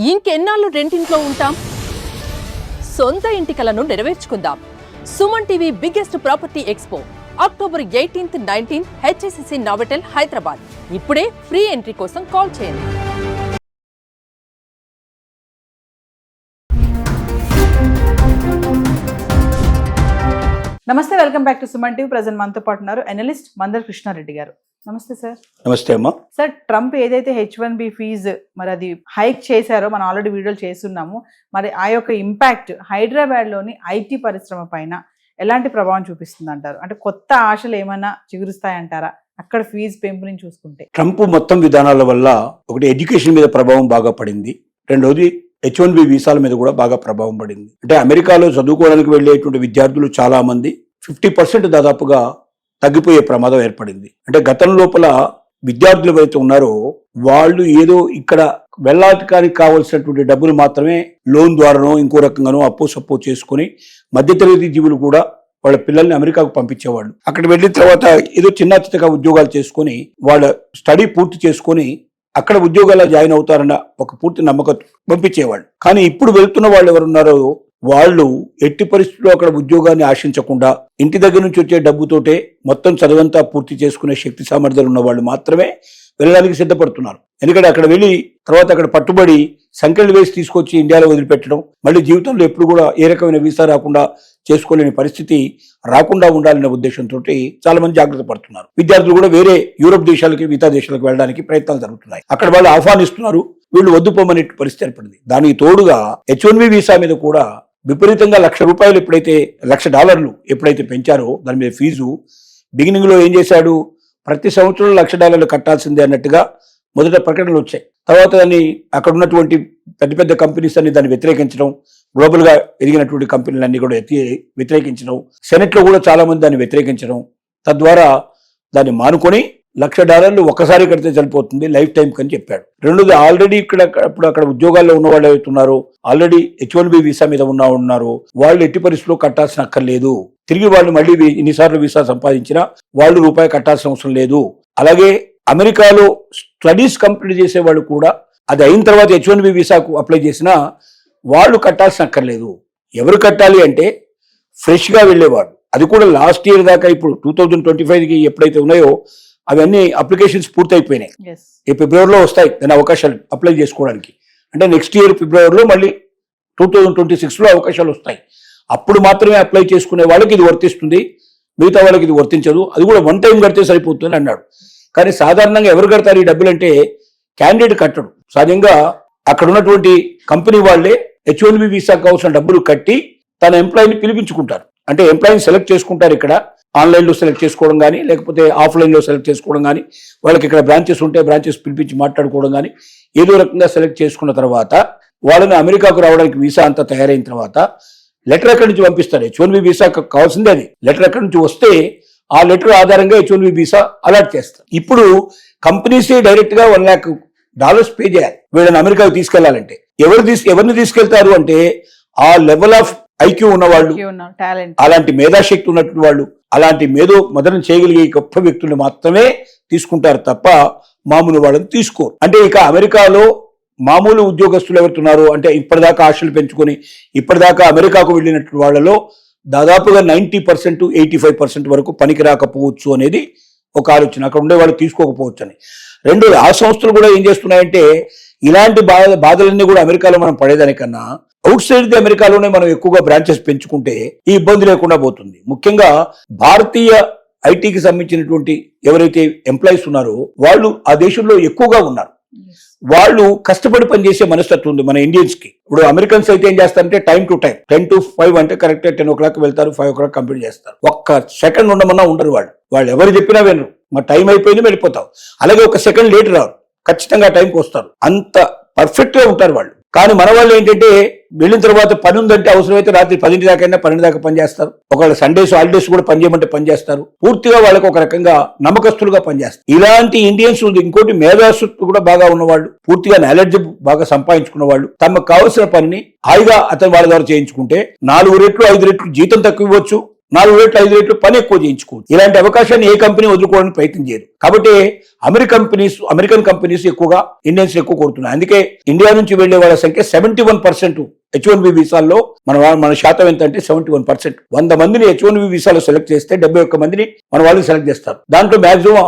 ఇంకెన్నాళ్ళు రెంటింట్లో ఉంటాం? సొంత ఇంటి కలను నెరవేర్చుకుందాం. Suman TV biggest property expo October 18th, 19th HSCC Novotel Hyderabad. ఇప్పుడే ఫ్రీ ఎంట్రీ కోసం కాల్ చేయండి. నమస్తే, welcome back to Suman TV. Present మనతో పాటు ఉన్నారు అనలిస్ట్ మందర్ కృష్ణారెడ్డి గారు. నమస్తే సార్. నమస్తే అమ్మా. సార్, ట్రంప్ ఏదైతే H1B ఫీజు మరి అది హైక్ చేశారో మనం ఆల్రెడీ వీడియోలు చేస్తున్నాము. మరి ఆ యొక్క ఇంపాక్ట్ హైదరాబాద్లోని IT పరిశ్రమ పైన ఎలాంటి ప్రభావం చూపిస్తుంది అంటారు? అంటే కొత్త ఆశలు ఏమైనా చిగురుస్తాయంటారా అక్కడ ఫీజు పెంపుని చూసుకుంటే? ట్రంప్ మొత్తం విధానాల వల్ల ఒకటి ఎడ్యుకేషన్ మీద ప్రభావం బాగా పడింది, రెండోది H1B వీసాల మీద కూడా బాగా ప్రభావం పడింది. అంటే అమెరికాలో చదువుకోవడానికి వెళ్ళేటువంటి విద్యార్థులు చాలా మంది 50% దాదాపుగా తగ్గిపోయే ప్రమాదం ఏర్పడింది. అంటే గతం లోపల విద్యార్థులు ఎవరైతే ఉన్నారో వాళ్ళు ఏదో ఇక్కడ వెళ్ళడానికి కావాల్సినటువంటి డబ్బులు మాత్రమే లోన్ ద్వారానో ఇంకో రకంగానో అప్పో సప్పో చేసుకుని మధ్యతరగతి జీవులు కూడా వాళ్ళ పిల్లల్ని అమెరికాకు పంపించేవాళ్ళు. అక్కడ వెళ్ళిన తర్వాత ఏదో చిన్న చిన్నగా ఉద్యోగాలు చేసుకుని వాళ్ళ స్టడీ పూర్తి చేసుకుని అక్కడ ఉద్యోగాల్లో జాయిన్ అవుతారన్న ఒక పూర్తి నమ్మకం పంపించేవాళ్ళు. కానీ ఇప్పుడు వెళ్తున్న వాళ్ళు ఎవరున్నారో వాళ్ళు ఎట్టి పరిస్థితుల్లో అక్కడ ఉద్యోగాన్ని ఆశించకుండా ఇంటి దగ్గర నుంచి వచ్చే డబ్బుతోటే మొత్తం చదువంతా పూర్తి చేసుకునే శక్తి సామర్థ్యాలు ఉన్న వాళ్ళు మాత్రమే వెళ్ళడానికి సిద్ధపడుతున్నారు. ఎందుకంటే అక్కడ వెళ్ళి తర్వాత అక్కడ పట్టుబడి సంఖ్యలు వేసి తీసుకొచ్చి ఇండియాలో వదిలిపెట్టడం, మళ్ళీ జీవితంలో ఎప్పుడు కూడా ఏ రకమైన వీసా రాకుండా చేసుకోలేని పరిస్థితి రాకుండా ఉండాలనే ఉద్దేశంతో చాలా మంది జాగ్రత్త పడుతున్నారు. విద్యార్థులు కూడా వేరే యూరోప్ దేశాలకి మిగతా దేశాలకు వెళ్ళడానికి ప్రయత్నాలు జరుగుతున్నాయి. అక్కడ వాళ్ళు ఆహ్వానిస్తున్నారు, వీళ్ళు వద్దుపోమనే పరిస్థితి ఏర్పడింది. దానికి తోడుగా H1B వీసా మీద కూడా విపరీతంగా $1,00,000 ఎప్పుడైతే $1,00,000 ఎప్పుడైతే పెంచారో దాని మీద ఫీజు బిగినింగ్ లో ఏం చేశాడు, ప్రతి సంవత్సరం $1,00,000 కట్టాల్సిందే అన్నట్టుగా మొదట ప్రకటనలు వచ్చాయి. తర్వాత దాన్ని అక్కడ ఉన్నటువంటి పెద్ద పెద్ద కంపెనీస్ అన్ని దాన్ని వ్యతిరేకించడం, గ్లోబల్ గా ఎదిగినటువంటి కంపెనీలన్నీ కూడా వ్యతిరేకించడం, సెనెట్ లో కూడా చాలా మంది దాన్ని వ్యతిరేకించడం, తద్వారా దాన్ని మానుకొని $1,00,000 ఒక్కసారి కడితే సరిపోతుంది, లైఫ్ టైం కని చెప్పాడు. రెండోది ఆల్రెడీ ఇప్పుడు అక్కడ ఉద్యోగాల్లో ఉన్న వాళ్ళు అవుతున్నారో ఆల్రెడీ H1B వీసా మీద ఉన్నారు వాళ్ళు ఎట్టి పరిస్థితుల్లో కట్టాల్సిన అక్కర్లేదు. తిరిగి వాళ్ళు మళ్ళీ ఎన్నిసార్లు వీసా సంపాదించినా వాళ్ళు రూపాయి కట్టాల్సిన అవసరం లేదు. అలాగే అమెరికాలో స్టడీస్ కంప్లీట్ చేసే వాళ్ళు కూడా అది అయిన తర్వాత H1B వీసాకు అప్లై చేసినా వాళ్ళు కట్టాల్సిన అక్కర్లేదు. ఎవరు కట్టాలి అంటే ఫ్రెష్ గా వెళ్ళేవాడు. అది కూడా లాస్ట్ ఇయర్ దాకా, ఇప్పుడు 2025కి ఎప్పుడైతే ఉన్నాయో అవన్నీ అప్లికేషన్స్ పూర్తయిపోయినాయి. ఈ ఫిబ్రవరిలో వస్తాయి దాని అవకాశాలు అప్లై చేసుకోవడానికి. అంటే నెక్స్ట్ ఇయర్ ఫిబ్రవరిలో మళ్ళీ 2026లో అవకాశాలు వస్తాయి. అప్పుడు మాత్రమే అప్లై చేసుకునే వాళ్ళకి ఇది వర్తిస్తుంది, మిగతా వాళ్ళకి ఇది వర్తించదు. అది కూడా వన్ టైం కడితే సరిపోతుంది అన్నాడు. కానీ సాధారణంగా ఎవరు కడతారు ఈ డబ్బులు అంటే క్యాండిడేట్ కట్టడు. సహజంగా అక్కడ ఉన్నటువంటి కంపెనీ వాళ్ళే H1B వీసాకు కావాల్సిన డబ్బులు కట్టి తన ఎంప్లాయీని పిలిపించుకుంటారు. అంటే ఎంప్లాయీని సెలెక్ట్ చేసుకుంటారు. ఇక్కడ ఆన్లైన్లో సెలెక్ట్ చేసుకోవడం కానీ లేకపోతే ఆఫ్లైన్లో సెలెక్ట్ చేసుకోవడం కానీ, వాళ్ళకి ఇక్కడ బ్రాంచెస్ ఉంటే బ్రాంచెస్ పిలిపించి మాట్లాడుకోవడం కానీ ఏదో రకంగా సెలెక్ట్ చేసుకున్న తర్వాత వాళ్ళని అమెరికాకు రావడానికి వీసా అంతా తయారైన తర్వాత లెటర్ ఎక్కడి నుంచి పంపిస్తారు. H1B వీసా కావాల్సిందే, అది లెటర్ ఎక్కడి నుంచి వస్తే ఆ లెటర్ ఆధారంగా H1B వీసా అలాట్ చేస్తారు. ఇప్పుడు కంపెనీసే డైరెక్ట్ గా $1,00,000 పే చేయాలి వీళ్ళని అమెరికాకు తీసుకెళ్లాలంటే. ఎవరిని తీసుకెళ్తారు అంటే ఆ లెవెల్ ఆఫ్ ఐక్యూ ఉన్నవాళ్ళు, అలాంటి మేధాశక్తి ఉన్నటువంటి వాళ్ళు, అలాంటి మదనం చేయగలిగే గొప్ప వ్యక్తులు మాత్రమే తీసుకుంటారు తప్ప మామూలు వాళ్ళని తీసుకోరు. అంటే ఇక అమెరికాలో మామూలు ఉద్యోగస్తులు ఎవరుతున్నారు అంటే ఇప్పటిదాకా ఆశలు పెంచుకొని ఇప్పటిదాకా అమెరికాకు వెళ్ళినటువంటి వాళ్ళలో దాదాపుగా 90%, 85% వరకు పనికి రాకపోవచ్చు అనేది ఒక ఆలోచన. అక్కడ ఉండే వాళ్ళు తీసుకోకపోవచ్చు అని. రెండోది ఆ సంస్థలు కూడా ఏం చేస్తున్నాయంటే ఇలాంటి బాధలన్నీ కూడా అమెరికాలో మనం పడేదానికన్నా అవుట్ సైడ్ అమెరికాలోనే మనం ఎక్కువగా బ్రాంచెస్ పెంచుకుంటే ఈ ఇబ్బంది లేకుండా పోతుంది. ముఖ్యంగా భారతీయ ఐటీకి సంబంధించినటువంటి ఎవరైతే ఎంప్లాయీస్ ఉన్నారో వాళ్ళు ఆ దేశంలో ఎక్కువగా ఉన్నారు. వాళ్ళు కష్టపడి పనిచేసే మనస్తత్వం ఉంది మన ఇండియన్స్ కి. ఇప్పుడు అమెరికన్స్ అయితే ఏం చేస్తారంటే టైం టు టైం 10 to 5 అంటే కరెక్ట్ 10 o'clock వెళ్తారు, 5 o'clock కంప్లీట్ చేస్తారు. ఒక్క సెకండ్ ఉండమన్నా ఉండరు వాళ్ళు ఎవరు చెప్పినా వినరు. మా టైం అయిపోయింది వెళ్ళిపోతాం. అలాగే ఒక సెకండ్ లేట్ రారు, ఖచ్చితంగా టైంకి వస్తారు. అంత పర్ఫెక్ట్ గా ఉంటారు వాళ్ళు. కానీ మన వాళ్ళు ఏంటంటే వెళ్ళిన తర్వాత పని ఉందంటే అవసరమైతే రాత్రి 10 దాకా 12 దాకా పనిచేస్తారు. ఒకవేళ సండేస్ హాలిడేస్ కూడా పనిచేయమంటే పనిచేస్తారు. పూర్తిగా వాళ్ళకి ఒక రకంగా నమ్మకస్తులుగా పనిచేస్తారు. ఇలాంటి ఇండియన్స్ ఇంకోటి మేధాశక్తి కూడా బాగా ఉన్నవాళ్ళు, పూర్తిగా నాలెడ్జ్ బాగా సంపాదించుకున్న వాళ్ళు తమకు కావలసిన పనిని హాయిగా అతను వాళ్ళ ద్వారా చేయించుకుంటే 4 రెట్లు 5 రెట్లు జీతం తక్కువ ఇవ్వచ్చు, 4 రేట్లు 5 రేట్లు పని ఎక్కువ చేయించుకోవచ్చు. ఇలాంటి అవకాశాన్ని ఏ కంపెనీ వదులుకోవడానికి ప్రయత్నం చేయదు. కాబట్టి అమెరికన్ కంపెనీస్ ఎక్కువగా ఇండియన్స్ ఎక్కువ కోరుతున్నాయి. అందుకే ఇండియా నుంచి వెళ్లే వాళ్ళ సంఖ్య 71%. H1B వీసాల్లో మన శాతం ఎంత అంటే 71%. 100 మందిని H1B వీసాలో సెలెక్ట్ చేస్తే 71 మందిని మన వాళ్ళు సెలెక్ట్ చేస్తారు. దాంట్లో మాక్సిమం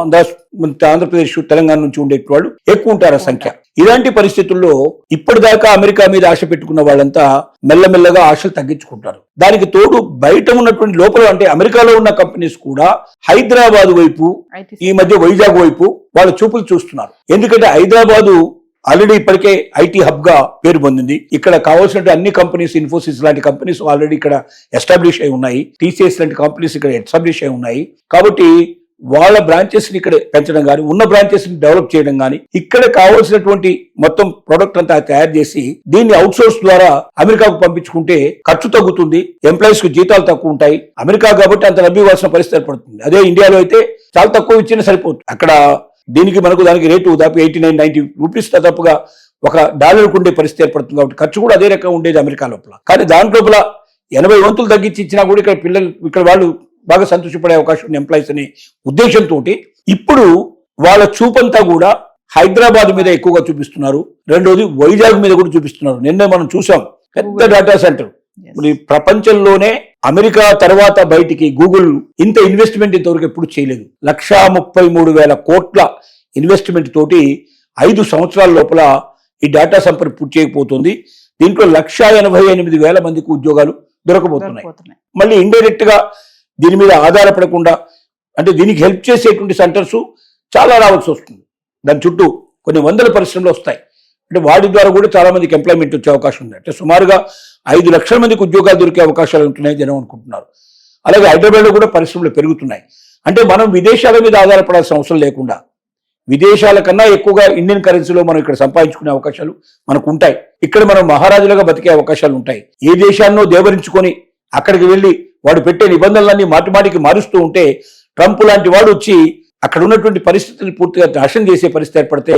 ఆంధ్రప్రదేశ్ తెలంగాణ నుంచి ఉండే వాళ్ళు ఎక్కువ ఉంటారు ఆ సంఖ్య. ఇలాంటి పరిస్థితుల్లో ఇప్పటిదాకా అమెరికా మీద ఆశ పెట్టుకున్న వాళ్ళంతా మెల్లమెల్లగా ఆశలు తగ్గించుకుంటారు. దానికి తోడు బయట ఉన్నటువంటి లోపల అంటే అమెరికాలో ఉన్న కంపెనీస్ కూడా హైదరాబాద్ వైపు ఈ మధ్య వైజాగ్ వైపు వాళ్ళ చూపులు చూస్తున్నారు. ఎందుకంటే హైదరాబాదు ఆల్రెడీ ఇప్పటికే ఐటీ హబ్ గా పేరు పొందింది. ఇక్కడ కావాల్సిన అన్ని కంపెనీస్, ఇన్ఫోసిస్ లాంటి కంపెనీస్ ఆల్రెడీ ఇక్కడ ఎస్టాబ్లిష్ అయి ఉన్నాయి. టీసీఎస్ లాంటి కంపెనీస్ ఇక్కడ ఎస్టాబ్లిష్ అయి ఉన్నాయి. కాబట్టి వాళ్ళ బ్రాంచెస్ ని ఇక్కడ పెంచడం కానీ, ఉన్న బ్రాంచెస్ ని డెవలప్ చేయడం కానీ, ఇక్కడ కావాల్సినటువంటి మొత్తం ప్రొడక్ట్ అంతా తయారు చేసి దీన్ని అవుట్ సోర్స్ ద్వారా అమెరికాకు పంపించుకుంటే ఖర్చు తగ్గుతుంది, ఎంప్లాయీస్ కు జీతాలు తక్కువ ఉంటాయి. అమెరికా కాబట్టి అంత లబ్ధి ఇవ్వాల్సిన పరిస్థితి ఏర్పడుతుంది. అదే ఇండియాలో అయితే చాలా తక్కువ ఇచ్చినా సరిపోతుంది. అక్కడ దీనికి దానికి రేటు దాదాపు 89-90 రూపీస్ దాదాపుగా $1 ఉండే పరిస్థితి ఏర్పడుతుంది. కాబట్టి ఖర్చు కూడా అదే రకంగా ఉండేది అమెరికా లోపల. కానీ దాని లోపల 80 వంతులు తగ్గించి ఇచ్చినా కూడా ఇక్కడ వాళ్ళు బాగా సంతోషపడే అవకాశం ఉంది ఎంప్లాయీస్ అనే ఉద్దేశంతో ఇప్పుడు వాళ్ళ చూపంతా కూడా హైదరాబాద్ మీద ఎక్కువగా చూపిస్తున్నారు. రెండోది వైజాగ్ మీద కూడా చూపిస్తున్నారు. నిన్న మనం చూసాం పెద్ద డేటా సెంటర్. ప్రపంచంలోనే అమెరికా తర్వాత బయటికి గూగుల్ ఇంత ఇన్వెస్ట్మెంట్ ఇంతవరకు ఎప్పుడు చేయలేదు. 133,000 కోట్ల ఇన్వెస్ట్మెంట్ తోటి 5 సంవత్సరాల లోపల ఈ డేటా సెంటర్ పూర్తి చేయకపోతుంది. దీంట్లో 188,000 మందికి ఉద్యోగాలు దొరకబోతున్నాయి. మళ్ళీ ఇండైరెక్ట్ గా దీని మీద ఆధారపడకుండా అంటే దీనికి హెల్ప్ చేసేటువంటి సెంటర్స్ చాలా రావాల్సి వస్తుంది. దాని చుట్టూ కొన్ని వందల పరిశ్రమలు వస్తాయి. అంటే వాటి ద్వారా కూడా చాలా మందికి ఎంప్లాయ్మెంట్ వచ్చే అవకాశం ఉంది. అంటే సుమారుగా 5 లక్షల మందికి ఉద్యోగాలు దొరికే అవకాశాలు ఉంటున్నాయి జనం అనుకుంటున్నారు. అలాగే హైదరాబాద్ లో కూడా పరిశ్రమలు పెరుగుతున్నాయి. అంటే మనం విదేశాల మీద ఆధారపడాల్సిన అవసరం లేకుండా విదేశాల కన్నా ఎక్కువగా ఇండియన్ కరెన్సీలో మనం ఇక్కడ సంపాదించుకునే అవకాశాలు మనకు ఉంటాయి. ఇక్కడ మనం మహారాజులుగా బతికే అవకాశాలు ఉంటాయి. ఏ దేశాన్నో దేవరించుకొని అక్కడికి వెళ్ళి వాడు పెట్టే నిబంధనలన్నీ మాటిమాటికి మారుస్తూ ఉంటే ట్రంప్ లాంటి వాడు వచ్చి అక్కడ ఉన్నటువంటి పరిస్థితిని పూర్తిగా నాశనం చేసే పరిస్థితి ఏర్పడితే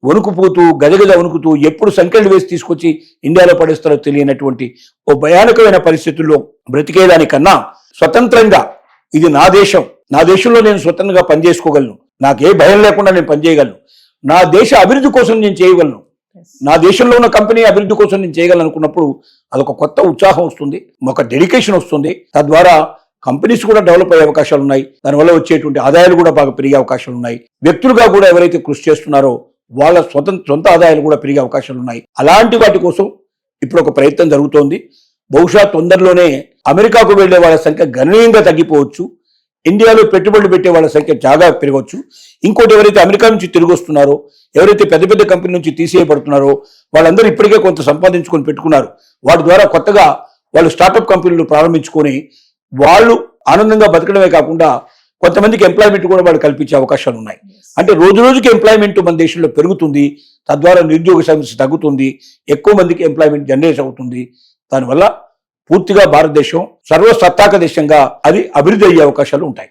వణుకుపోతూ గజగజ వణుకుతూ ఎప్పుడు సంఖ్యలు వేసి తీసుకొచ్చి ఇండియాలో పడేస్తారో తెలియనటువంటి ఓ భయానకమైన పరిస్థితుల్లో బ్రతికేదానికన్నా స్వతంత్రంగా ఇది నా దేశం, నా దేశంలో నేను స్వతంత్రంగా పనిచేసుకోగలను, నాకే భయం లేకుండా నేను పనిచేయగలను, నా దేశ అభివృద్ధి కోసం నేను చేయగలను, నా దేశంలో ఉన్న కంపెనీ అభివృద్ధి కోసం నేను చేయగలను అనుకున్నప్పుడు అదొక కొత్త ఉత్సాహం వస్తుంది, ఒక డెడికేషన్ వస్తుంది. తద్వారా కంపెనీస్ కూడా డెవలప్ అయ్యే అవకాశాలు ఉన్నాయి. దానివల్ల వచ్చేటువంటి ఆదాయాలు కూడా బాగా పెరిగే అవకాశాలు ఉన్నాయి. వ్యక్తులుగా కూడా ఎవరైతే కృషి చేస్తున్నారో వాళ్ళ సొంత ఆదాయాలు కూడా పెరిగే అవకాశాలు ఉన్నాయి. అలాంటి వాటి కోసం ఇప్పుడు ఒక ప్రయత్నం జరుగుతోంది. బహుశా తొందరలోనే అమెరికాకు వెళ్లే వాళ్ళ సంఖ్య గణనీయంగా తగ్గిపోవచ్చు. ఇండియాలో పెట్టుబడులు పెట్టే వాళ్ళ సంఖ్య చాలా పెరగవచ్చు. ఇంకోటి ఎవరైతే అమెరికా నుంచి తిరిగి వస్తున్నారో, ఎవరైతే పెద్ద పెద్ద కంపెనీ నుంచి తీసేయబడుతున్నారో వాళ్ళందరూ ఇప్పటికే కొంత సంపాదించుకొని పెట్టుకున్నారు. వాటి ద్వారా కొత్తగా వాళ్ళు స్టార్టప్ కంపెనీలు ప్రారంభించుకొని వాళ్ళు ఆనందంగా బతకడమే కాకుండా కొంతమందికి ఎంప్లాయ్మెంట్ కూడా వాళ్ళు కల్పించే అవకాశాలు ఉన్నాయి. అంటే రోజు రోజుకి ఎంప్లాయ్మెంట్ మన దేశంలో పెరుగుతుంది. తద్వారా నిరుద్యోగ సమస్య తగ్గుతుంది. ఎక్కువ మందికి ఎంప్లాయ్మెంట్ జనరేట్ అవుతుంది. దానివల్ల పూర్తిగా భారతదేశం సర్వసత్తాక దేశంగా అది అభివృద్ధి అయ్యే అవకాశాలు ఉంటాయి.